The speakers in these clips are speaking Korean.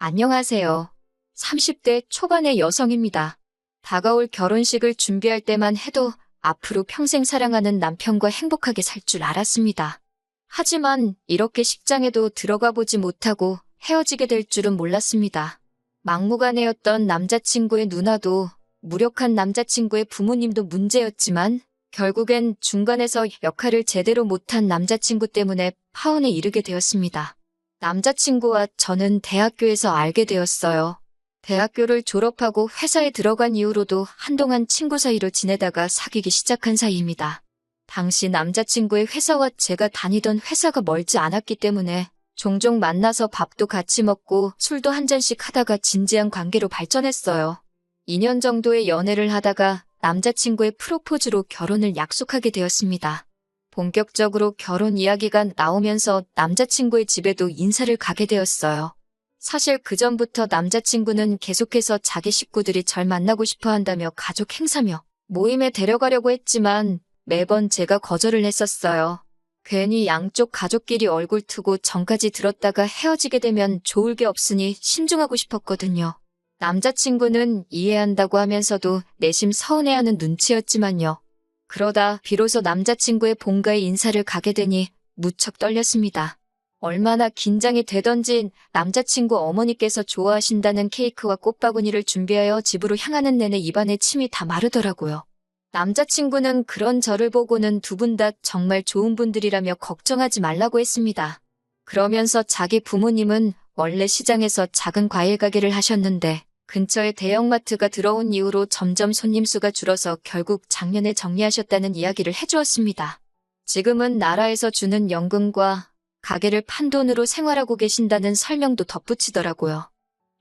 안녕하세요. 30대 초반의 여성입니다. 다가올 결혼식을 준비할 때만 해도 앞으로 평생 사랑하는 남편과 행복하게 살 줄 알았습니다. 하지만 이렇게 식장에도 들어가 보지 못하고 헤어지게 될 줄은 몰랐습니다. 막무가내였던 남자친구의 누나도 무력한 남자친구의 부모님도 문제였지만 결국엔 중간에서 역할을 제대로 못한 남자친구 때문에 파혼에 이르게 되었습니다. 남자친구와 저는 대학교에서 알게 되었어요. 대학교를 졸업하고 회사에 들어간 이후로도 한동안 친구 사이로 지내다가 사귀기 시작한 사이입니다. 당시 남자친구의 회사와 제가 다니던 회사가 멀지 않았기 때문에 종종 만나서 밥도 같이 먹고 술도 한 잔씩 하다가 진지한 관계로 발전했어요. 2년 정도의 연애를 하다가 남자친구의 프로포즈로 결혼을 약속하게 되었습니다. 본격적으로 결혼 이야기가 나오면서 남자친구의 집에도 인사를 가게 되었어요. 사실 그전부터 남자친구는 계속해서 자기 식구들이 절 만나고 싶어 한다며 가족 행사며 모임에 데려가려고 했지만 매번 제가 거절을 했었어요. 괜히 양쪽 가족끼리 얼굴 트고 전까지 들었다가 헤어지게 되면 좋을 게 없으니 신중하고 싶었거든요. 남자친구는 이해한다고 하면서도 내심 서운해하는 눈치였지만요. 그러다 비로소 남자친구의 본가에 인사를 가게 되니 무척 떨렸습니다. 얼마나 긴장이 되던지 남자친구 어머니께서 좋아하신다는 케이크와 꽃바구니를 준비하여 집으로 향하는 내내 입안에 침이 다 마르더라고요. 남자친구는 그런 저를 보고는 두 분 다 정말 좋은 분들이라며 걱정하지 말라고 했습니다. 그러면서 자기 부모님은 원래 시장에서 작은 과일 가게를 하셨는데 근처에 대형마트가 들어온 이후로 점점 손님 수가 줄어서 결국 작년에 정리하셨다는 이야기를 해주었습니다. 지금은 나라에서 주는 연금과 가게를 판 돈으로 생활하고 계신다는 설명도 덧붙이더라고요.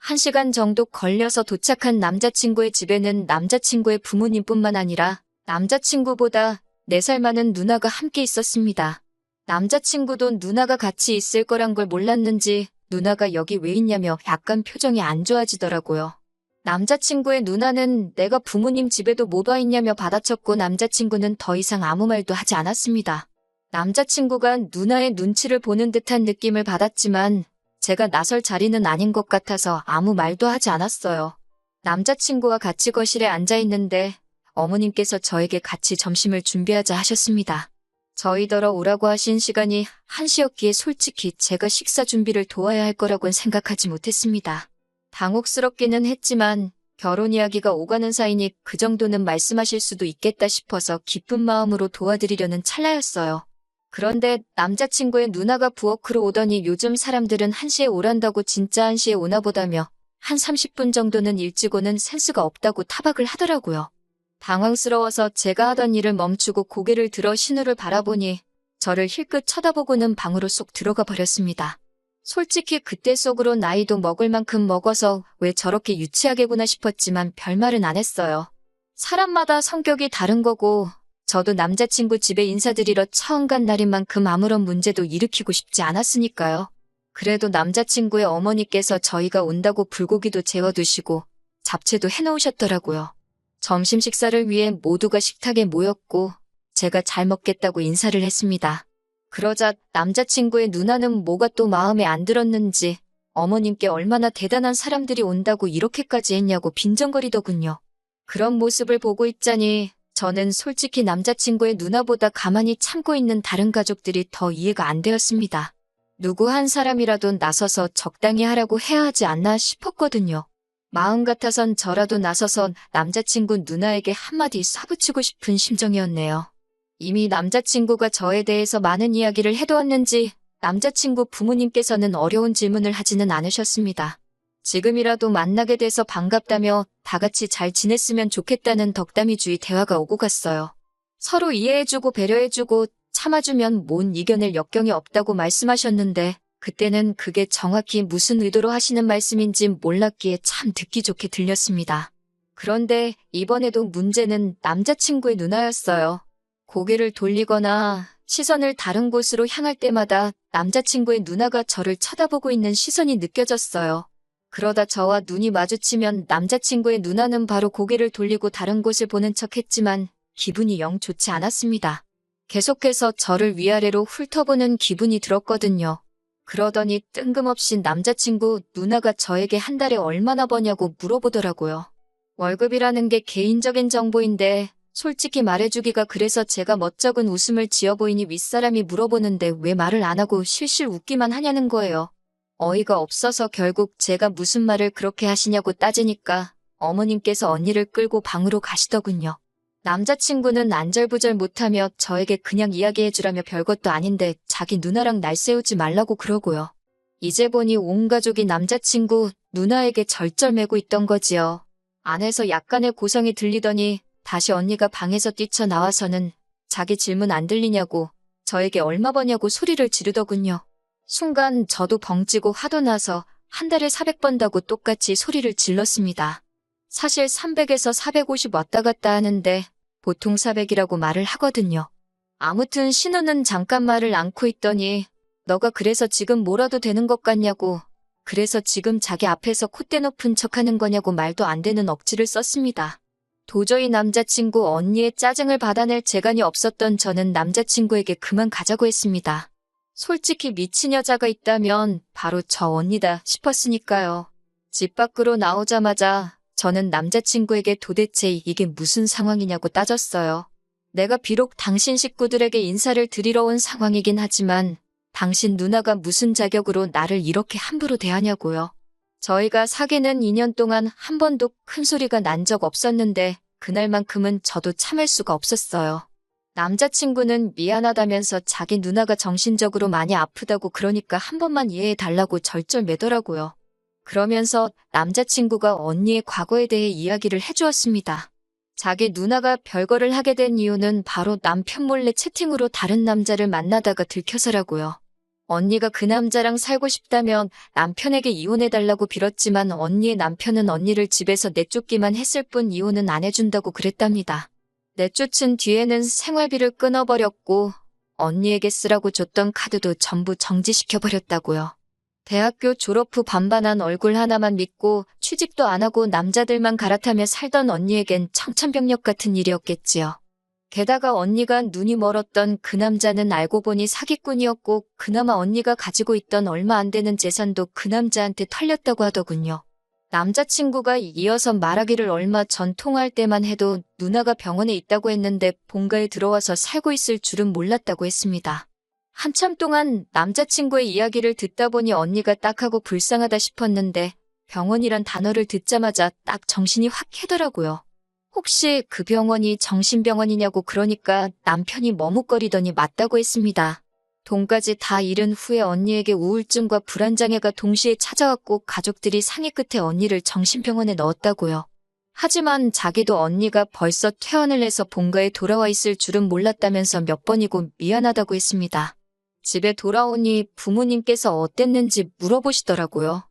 1시간 정도 걸려서 도착한 남자친구의 집에는 남자친구의 부모님뿐만 아니라 남자친구보다 4살 많은 누나가 함께 있었습니다. 남자친구도 누나가 같이 있을 거란 걸 몰랐는지 누나가 여기 왜 있냐며 약간 표정이 안 좋아지더라고요. 남자친구의 누나는 내가 부모님 집에도 못 와 있냐며 받아쳤고 남자친구는 더 이상 아무 말도 하지 않았습니다. 남자친구가 누나의 눈치를 보는 듯한 느낌을 받았지만 제가 나설 자리는 아닌 것 같아서 아무 말도 하지 않았어요. 남자친구와 같이 거실에 앉아 있는데 어머님께서 저에게 같이 점심을 준비하자 하셨습니다. 저희더러 오라고 하신 시간이 1시였기에 솔직히 제가 식사 준비를 도와야 할 거라고는 생각하지 못했습니다. 당혹스럽기는 했지만 결혼 이야기가 오가는 사이니 그 정도는 말씀하실 수도 있겠다 싶어서 기쁜 마음으로 도와드리려는 찰나였어요. 그런데 남자친구의 누나가 부엌으로 오더니 요즘 사람들은 1시에 오란다고 진짜 1시에 오나 보다며 한 30분 정도는 일찍 오는 센스가 없다고 타박을 하더라고요. 당황스러워서 제가 하던 일을 멈추고 고개를 들어 신우를 바라보니 저를 힐끗 쳐다보고는 방으로 쏙 들어가 버렸습니다. 솔직히 그때 속으로 나이도 먹을 만큼 먹어서 왜 저렇게 유치하게 구나 싶었지만 별말은 안 했어요. 사람마다 성격이 다른 거고 저도 남자친구 집에 인사드리러 처음 간 날인 만큼 아무런 문제도 일으키고 싶지 않았으니까요. 그래도 남자친구의 어머니께서 저희가 온다고 불고기도 재워두시고 잡채도 해놓으셨더라고요. 점심 식사를 위해 모두가 식탁에 모였고 제가 잘 먹겠다고 인사를 했습니다. 그러자 남자친구의 누나는 뭐가 또 마음에 안 들었는지 어머님께 얼마나 대단한 사람들이 온다고 이렇게까지 했냐고 빈정거리더군요. 그런 모습을 보고 있자니 저는 솔직히 남자친구의 누나보다 가만히 참고 있는 다른 가족들이 더 이해가 안 되었습니다. 누구 한 사람이라도 나서서 적당히 하라고 해야 하지 않나 싶었거든요. 마음 같아선 저라도 나서서 남자친구 누나에게 한마디 쏴붙이고 싶은 심정이었네요. 이미 남자친구가 저에 대해서 많은 이야기를 해두었는지 남자친구 부모님께서는 어려운 질문을 하지는 않으셨습니다. 지금이라도 만나게 돼서 반갑다며 다 같이 잘 지냈으면 좋겠다는 덕담이주의 대화가 오고 갔어요. 서로 이해해주고 배려해주고 참아주면 못 이겨낼 역경이 없다고 말씀하셨는데 그때는 그게 정확히 무슨 의도로 하시는 말씀인지 몰랐기에 참 듣기 좋게 들렸습니다. 그런데 이번에도 문제는 남자친구의 누나였어요. 고개를 돌리거나 시선을 다른 곳으로 향할 때마다 남자친구의 누나가 저를 쳐다보고 있는 시선이 느껴졌어요. 그러다 저와 눈이 마주치면 남자친구의 누나는 바로 고개를 돌리고 다른 곳을 보는 척 했지만 기분이 영 좋지 않았습니다. 계속해서 저를 위아래로 훑어보는 기분이 들었거든요. 그러더니 뜬금없이 남자친구 누나가 저에게 한 달에 얼마나 버냐고 물어보더라고요. 월급이라는 게 개인적인 정보인데 솔직히 말해주기가 그래서 제가 멋쩍은 웃음을 지어 보이니 윗사람이 물어보는데 왜 말을 안 하고 실실 웃기만 하냐는 거예요. 어이가 없어서 결국 제가 무슨 말을 그렇게 하시냐고 따지니까 어머님께서 언니를 끌고 방으로 가시더군요. 남자친구는 안절부절 못하며 저에게 그냥 이야기해주라며 별것도 아닌데 자기 누나랑 날 세우지 말라고 그러고요. 이제 보니 온 가족이 남자친구 누나에게 절절매고 있던 거지요. 안에서 약간의 고성이 들리더니 다시 언니가 방에서 뛰쳐나와서는 자기 질문 안 들리냐고 저에게 얼마 버냐고 소리를 지르더군요. 순간 저도 벙찌고 화도 나서 한 달에 400 번다고 똑같이 소리를 질렀습니다. 사실 300에서 450 왔다 갔다 하는데 보통 400이라고 말을 하거든요. 아무튼 신우는 잠깐 말을 않고 있더니 너가 그래서 지금 뭐라도 되는 것 같냐고, 그래서 지금 자기 앞에서 콧대 높은 척하는 거냐고 말도 안 되는 억지를 썼습니다. 도저히 남자친구 언니의 짜증을 받아낼 재간이 없었던 저는 남자친구에게 그만 가자고 했습니다. 솔직히 미친 여자가 있다면 바로 저 언니다 싶었으니까요. 집 밖으로 나오자마자 저는 남자친구에게 도대체 이게 무슨 상황이냐고 따졌어요. 내가 비록 당신 식구들에게 인사를 드리러 온 상황이긴 하지만 당신 누나가 무슨 자격으로 나를 이렇게 함부로 대하냐고요. 저희가 사귀는 2년 동안 한 번도 큰 소리가 난 적 없었는데 그날만큼은 저도 참을 수가 없었어요. 남자친구는 미안하다면서 자기 누나가 정신적으로 많이 아프다고 그러니까 한 번만 이해해달라고 절절매더라고요. 그러면서 남자친구가 언니의 과거에 대해 이야기를 해주었습니다. 자기 누나가 별거를 하게 된 이유는 바로 남편 몰래 채팅으로 다른 남자를 만나다가 들켜서라고요. 언니가 그 남자랑 살고 싶다면 남편에게 이혼해달라고 빌었지만 언니의 남편은 언니를 집에서 내쫓기만 했을 뿐 이혼은 안 해준다고 그랬답니다. 내쫓은 뒤에는 생활비를 끊어버렸고 언니에게 쓰라고 줬던 카드도 전부 정지시켜버렸다고요. 대학교 졸업 후 반반한 얼굴 하나만 믿고 취직도 안 하고 남자들만 갈아타며 살던 언니에겐 청천벽력 같은 일이었겠지요. 게다가 언니가 눈이 멀었던 그 남자는 알고 보니 사기꾼이었고 그나마 언니가 가지고 있던 얼마 안 되는 재산도 그 남자한테 털렸다고 하더군요. 남자친구가 이어서 말하기를 얼마 전 통화할 때만 해도 누나가 병원에 있다고 했는데 본가에 들어와서 살고 있을 줄은 몰랐다고 했습니다. 한참 동안 남자친구의 이야기를 듣다 보니 언니가 딱하고 불쌍하다 싶었는데 병원이란 단어를 듣자마자 딱 정신이 확 깨더라고요. 혹시 그 병원이 정신병원이냐고 그러니까 남편이 머뭇거리더니 맞다고 했습니다. 돈까지 다 잃은 후에 언니에게 우울증과 불안장애가 동시에 찾아왔고 가족들이 상의 끝에 언니를 정신병원에 넣었다고요. 하지만 자기도 언니가 벌써 퇴원을 해서 본가에 돌아와 있을 줄은 몰랐다면서 몇 번이고 미안하다고 했습니다. 집에 돌아오니 부모님께서 어땠는지 물어보시더라고요.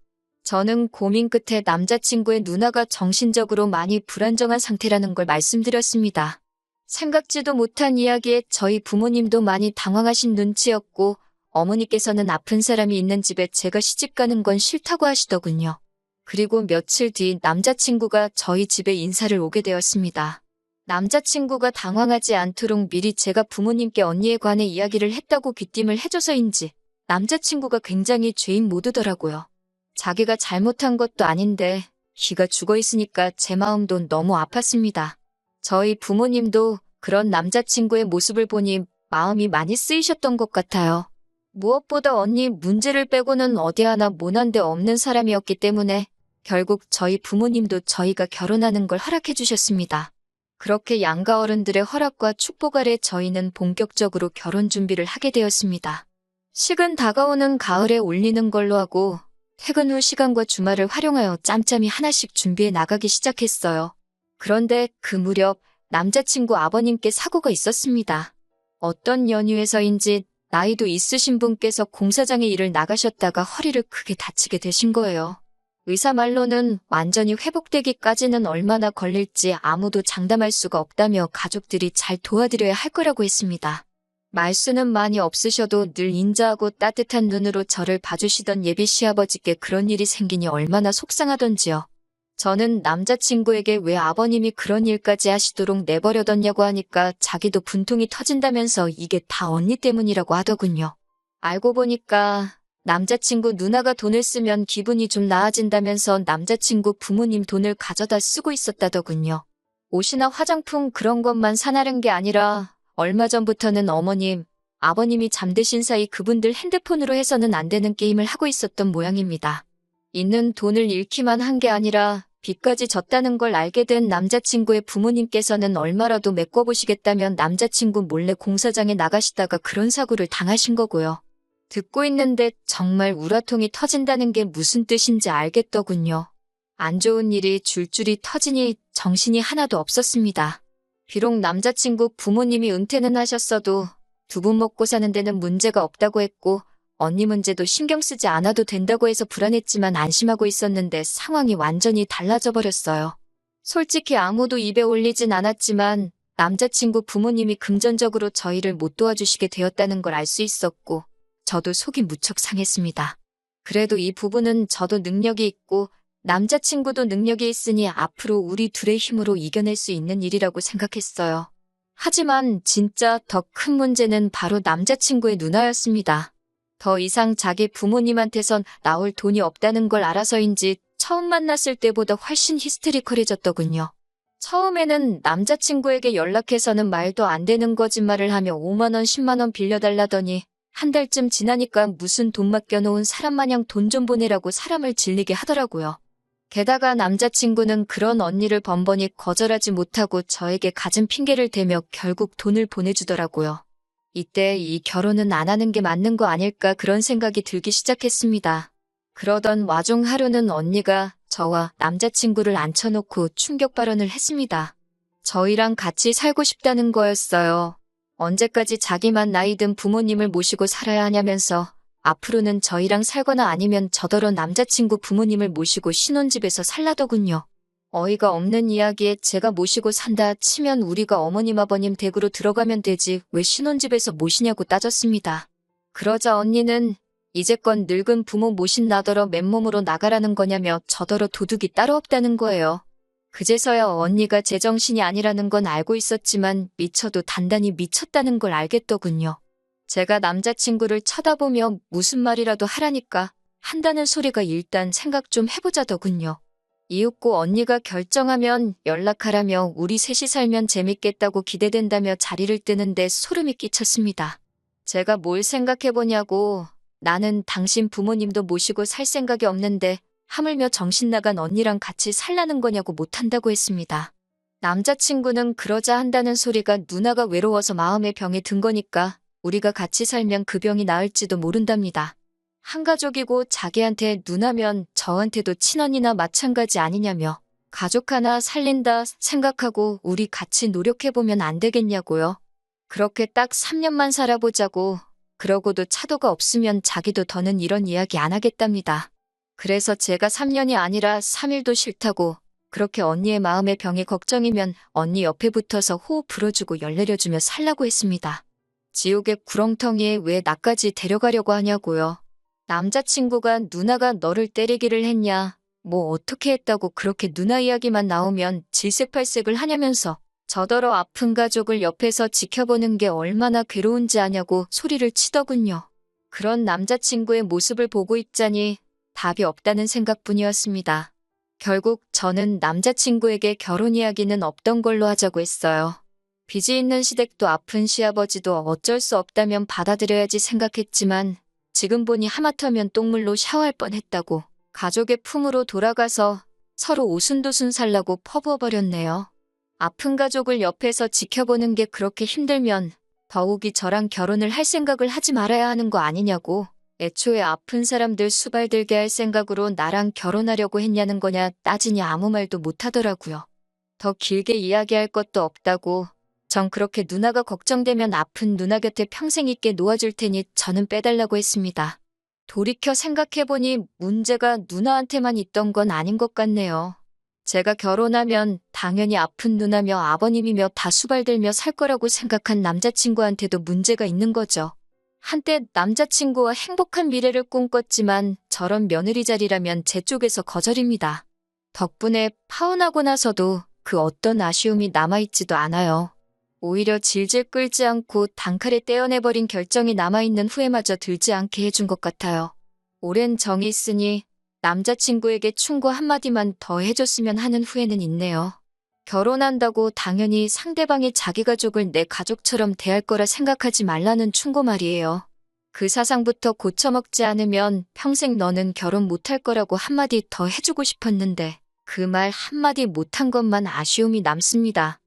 저는 고민 끝에 남자친구의 누나가 정신적으로 많이 불안정한 상태라는 걸 말씀드렸습니다. 생각지도 못한 이야기에 저희 부모님도 많이 당황하신 눈치였고 어머니께서는 아픈 사람이 있는 집에 제가 시집가는 건 싫다고 하시더군요. 그리고 며칠 뒤 남자친구가 저희 집에 인사를 오게 되었습니다. 남자친구가 당황하지 않도록 미리 제가 부모님께 언니에 관해 이야기를 했다고 귀띔을 해줘서인지 남자친구가 굉장히 죄인 모드더라고요. 자기가 잘못한 것도 아닌데 기가 죽어있으니까 제 마음도 너무 아팠습니다. 저희 부모님도 그런 남자친구의 모습을 보니 마음이 많이 쓰이셨던 것 같아요. 무엇보다 언니 문제를 빼고는 어디 하나 모난 데 없는 사람이었기 때문에 결국 저희 부모님도 저희가 결혼하는 걸 허락해 주셨습니다. 그렇게 양가 어른들의 허락과 축복 아래 저희는 본격적으로 결혼 준비를 하게 되었습니다. 식은 다가오는 가을에 올리는 걸로 하고 퇴근 후 시간과 주말을 활용하여 짬짬이 하나씩 준비해 나가기 시작했어요. 그런데 그 무렵 남자친구 아버님께 사고가 있었습니다. 어떤 연유에서인지 나이도 있으신 분께서 공사장에 일을 나가셨다가 허리를 크게 다치게 되신 거예요. 의사 말로는 완전히 회복되기까지는 얼마나 걸릴지 아무도 장담할 수가 없다며 가족들이 잘 도와드려야 할 거라고 했습니다. 말수는 많이 없으셔도 늘 인자하고 따뜻한 눈으로 저를 봐주시던 예비 시아버지께 그런 일이 생기니 얼마나 속상하던지요. 저는 남자친구에게 왜 아버님이 그런 일까지 하시도록 내버려뒀냐고 하니까 자기도 분통이 터진다면서 이게 다 언니 때문이라고 하더군요. 알고 보니까 남자친구 누나가 돈을 쓰면 기분이 좀 나아진다면서 남자친구 부모님 돈을 가져다 쓰고 있었다더군요. 옷이나 화장품 그런 것만 사나른 게 아니라 얼마 전부터는 어머님, 아버님이 잠드신 사이 그분들 핸드폰으로 해서는 안 되는 게임을 하고 있었던 모양입니다. 있는 돈을 잃기만 한 게 아니라 빚까지 졌다는 걸 알게 된 남자친구의 부모님께서는 얼마라도 메꿔보시겠다면 남자친구 몰래 공사장에 나가시다가 그런 사고를 당하신 거고요. 듣고 있는데 정말 우라통이 터진다는 게 무슨 뜻인지 알겠더군요. 안 좋은 일이 줄줄이 터지니 정신이 하나도 없었습니다. 비록 남자친구 부모님이 은퇴는 하셨어도 두 분 먹고 사는 데는 문제가 없다고 했고 언니 문제도 신경 쓰지 않아도 된다고 해서 불안했지만 안심하고 있었는데 상황이 완전히 달라져 버렸어요. 솔직히 아무도 입에 올리진 않았지만 남자친구 부모님이 금전적으로 저희를 못 도와주시게 되었다는 걸 알 수 있었고 저도 속이 무척 상했습니다. 그래도 이 부분은 저도 능력이 있고 남자친구도 능력이 있으니 앞으로 우리 둘의 힘으로 이겨낼 수 있는 일이라고 생각했어요. 하지만 진짜 더 큰 문제는 바로 남자친구의 누나였습니다. 더 이상 자기 부모님한테선 나올 돈이 없다는 걸 알아서인지 처음 만났을 때보다 훨씬 히스테리컬해졌더군요. 처음에는 남자친구에게 연락해서는 말도 안 되는 거짓말을 하며 5만 원, 10만 원 빌려달라더니 한 달쯤 지나니까 무슨 돈 맡겨놓은 사람 마냥 돈 좀 보내라고 사람을 질리게 하더라고요. 게다가 남자친구는 그런 언니를 번번이 거절하지 못하고 저에게 갖은 핑계를 대며 결국 돈을 보내주더라고요. 이때 이 결혼은 안 하는 게 맞는 거 아닐까 그런 생각이 들기 시작했습니다. 그러던 와중 하루는 언니가 저와 남자친구를 앉혀놓고 충격 발언을 했습니다. 저희랑 같이 살고 싶다는 거였어요. 언제까지 자기만 나이 든 부모님을 모시고 살아야 하냐면서 앞으로는 저희랑 살거나 아니면 저더러 남자친구 부모님을 모시고 신혼집에서 살라더군요. 어이가 없는 이야기에 제가 모시고 산다 치면 우리가 어머님 아버님 댁으로 들어가면 되지 왜 신혼집에서 모시냐고 따졌습니다. 그러자 언니는 이제껏 늙은 부모 모신 나더러 맨몸으로 나가라는 거냐며 저더러 도둑이 따로 없다는 거예요. 그제서야 언니가 제정신이 아니라는 건 알고 있었지만 미쳐도 단단히 미쳤다는 걸 알겠더군요. 제가 남자친구를 쳐다보며 무슨 말이라도 하라니까 한다는 소리가 일단 생각 좀 해보자더군요. 이윽고 언니가 결정하면 연락하라며 우리 셋이 살면 재밌겠다고 기대된다며 자리를 뜨는데 소름이 끼쳤습니다. 제가 뭘 생각해보냐고 나는 당신 부모님도 모시고 살 생각이 없는데 하물며 정신 나간 언니랑 같이 살라는 거냐고 못한다고 했습니다. 남자친구는 그러자 한다는 소리가 누나가 외로워서 마음의 병에 든 거니까 우리가 같이 살면 그 병이 나을지도 모른답니다. 한 가족이고 자기한테 누나면 저한테도 친언니나 마찬가지 아니냐며 가족 하나 살린다 생각하고 우리 같이 노력해보면 안 되겠냐고요. 그렇게 딱 3년만 살아보자고 그러고도 차도가 없으면 자기도 더는 이런 이야기 안 하겠답니다. 그래서 제가 3년이 아니라 3일도 싫다고 그렇게 언니의 마음의 병이 걱정이면 언니 옆에 붙어서 호흡 불어주고 열 내려주며 살라고 했습니다. 지옥의 구렁텅이에 왜 나까지 데려가려고 하냐고요. 남자친구가 누나가 너를 때리기를 했냐, 뭐 어떻게 했다고 그렇게 누나 이야기만 나오면 질색팔색을 하냐면서 저더러 아픈 가족을 옆에서 지켜보는 게 얼마나 괴로운지 아냐고 소리를 치더군요. 그런 남자친구의 모습을 보고 있자니 답이 없다는 생각뿐이었습니다. 결국 저는 남자친구에게 결혼 이야기는 없던 걸로 하자고 했어요. 빚이 있는 시댁도 아픈 시아버지도 어쩔 수 없다면 받아들여야지 생각했지만 지금 보니 하마터면 똥물로 샤워할 뻔했다고 가족의 품으로 돌아가서 서로 오순도순 살라고 퍼부어버렸네요. 아픈 가족을 옆에서 지켜보는 게 그렇게 힘들면 더욱이 저랑 결혼을 할 생각을 하지 말아야 하는 거 아니냐고. 애초에 아픈 사람들 수발들게 할 생각으로 나랑 결혼하려고 했냐는 거냐 따지니 아무 말도 못하더라고요. 더 길게 이야기할 것도 없다고. 전 그렇게 누나가 걱정되면 아픈 누나 곁에 평생 있게 놓아줄 테니 저는 빼달라고 했습니다. 돌이켜 생각해보니 문제가 누나한테만 있던 건 아닌 것 같네요. 제가 결혼하면 당연히 아픈 누나며 아버님이며 다 수발들며 살 거라고 생각한 남자친구한테도 문제가 있는 거죠. 한때 남자친구와 행복한 미래를 꿈꿨지만 저런 며느리 자리라면 제 쪽에서 거절입니다. 덕분에 파혼하고 나서도 그 어떤 아쉬움이 남아있지도 않아요. 오히려 질질 끌지 않고 단칼에 떼어내버린 결정이 남아있는 후회마저 들지 않게 해준 것 같아요. 오랜 정이 있으니 남자친구에게 충고 한마디만 더 해줬으면 하는 후회는 있네요. 결혼한다고 당연히 상대방이 자기 가족을 내 가족처럼 대할 거라 생각하지 말라는 충고 말이에요. 그 사상부터 고쳐먹지 않으면 평생 너는 결혼 못할 거라고 한마디 더 해주고 싶었는데 그 말 한마디 못한 것만 아쉬움이 남습니다.